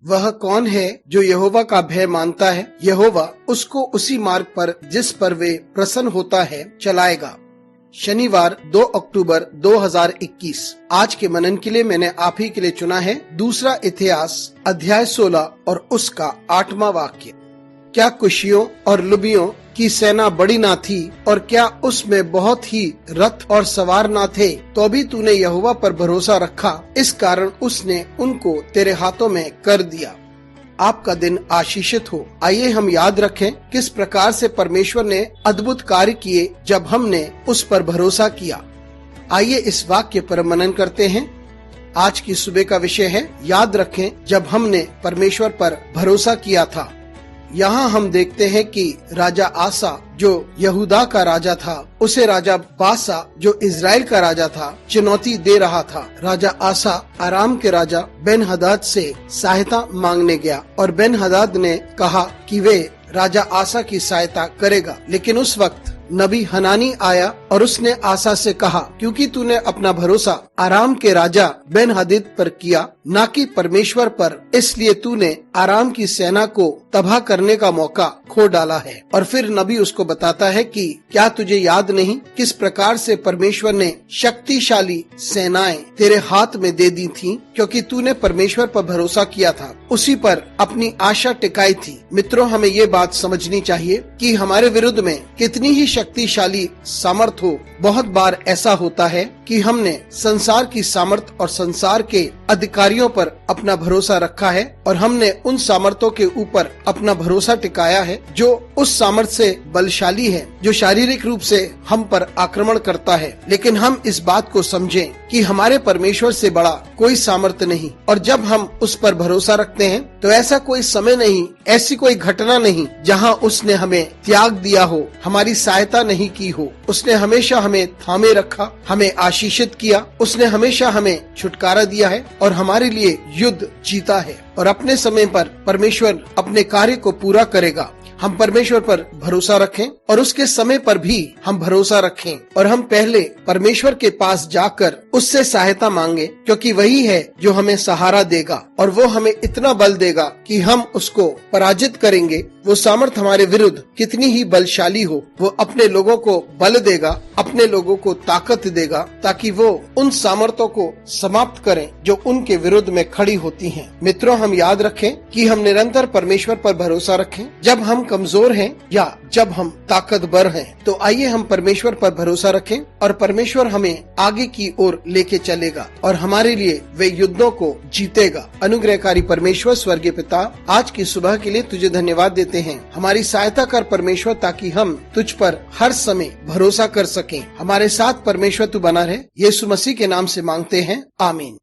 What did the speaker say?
वह कौन है जो यहोवा का भय मानता है? यहोवा उसको उसी मार्ग पर जिस पर वे प्रसन्न होता है चलाएगा। शनिवार 2 अक्टूबर 2021। आज के मनन के लिए मैंने आप ही के लिए चुना है दूसरा इतिहास अध्याय 16 और उसका 8वां वाक्य। क्या कुशियों और लुबियों की सेना बड़ी ना थी, और क्या उसमें बहुत ही रथ और सवार ना थे? तो भी तूने यहोवा पर भरोसा रखा, इस कारण उसने उनको तेरे हाथों में कर दिया। आपका दिन आशीषित हो। आइए हम याद रखें किस प्रकार से परमेश्वर ने अद्भुत कार्य किए जब हमने उस पर भरोसा किया। आइए इस वाक्य पर मनन करते हैं। आज की सुबह का विषय है, याद रखें जब हमने परमेश्वर पर भरोसा किया था। यहाँ हम देखते हैं कि राजा आसा जो यहूदा का राजा था, उसे राजा बासा जो इजराइल का राजा था चुनौती दे रहा था। राजा आसा आराम के राजा बेन हदाद से सहायता मांगने गया और बेन हदाद ने कहा कि वे राजा आसा की सहायता करेगा, लेकिन उस वक्त नबी हनानी आया और उसने आसा से कहा, क्योंकि तूने अपना भरोसा आराम के राजा बेन हदीद पर किया, ना कि परमेश्वर पर, इसलिए तूने आराम की सेना को तबाह करने का मौका खो डाला है। और फिर नबी उसको बताता है कि क्या तुझे याद नहीं किस प्रकार से परमेश्वर ने शक्तिशाली सेनाएं तेरे हाथ में दे दी थीं, क्योंकि तूने परमेश्वर पर भरोसा किया था, उसी पर अपनी आशा टिकाई थी। मित्रों, हमें ये बात समझनी चाहिए कि हमारे विरुद्ध में कितनी ही शक्तिशाली सामर्थ हो, बहुत बार ऐसा होता है कि हमने संसार की सामर्थ और संसार के अधिकारियों पर अपना भरोसा रखा है और हमने उन सामर्थ्यों के ऊपर अपना भरोसा टिकाया है जो उस सामर्थ से बलशाली है, जो शारीरिक रूप से हम पर आक्रमण करता है। लेकिन हम इस बात को समझें कि हमारे परमेश्वर से बड़ा कोई सामर्थ नहीं, और जब हम उस पर भरोसा रखते हैं तो ऐसा कोई समय नहीं, ऐसी कोई घटना नहीं जहां उसने हमें त्याग दिया हो, हमारी सहायता नहीं की हो। उसने हमेशा हमें थामे रखा, हमें आशीषित किया, उसने हमेशा हमें छुटकारा दिया है और हमारे लिए युद्ध जीता है। और अपने समय पर परमेश्वर अपने कार्य को पूरा करेगा। हम परमेश्वर पर भरोसा रखें और उसके समय पर भी हम भरोसा रखें, और हम पहले परमेश्वर के पास जाकर उससे सहायता मांगे, क्योंकि वही है जो हमें सहारा देगा और वो हमें इतना बल देगा कि हम उसको पराजित करेंगे। वो सामर्थ हमारे विरुद्ध कितनी ही बलशाली हो, वो अपने लोगों को बल देगा, अपने लोगों को ताकत देगा, ताकि वो उन सामर्थ्यों को समाप्त करें जो उनके विरुद्ध में खड़ी होती हैं। मित्रों, हम याद रखें कि हम निरंतर परमेश्वर पर भरोसा रखें। जब हम कमजोर हैं या जब हम ताकतवर हैं, तो आइए हम परमेश्वर पर भरोसा रखें और परमेश्वर हमें आगे की ओर लेके चलेगा और हमारे लिए वे युद्धों को जीतेगा। अनुग्रहकारी परमेश्वर स्वर्गीय पिता, आज की सुबह के लिए तुझे धन्यवाद देते हैं। हमारी सहायता कर परमेश्वर, ताकि हम तुझ पर हर समय भरोसा कर सकें। हमारे साथ परमेश्वर तू बना रहे। यीशु मसीह के नाम से मांगते हैं, आमीन।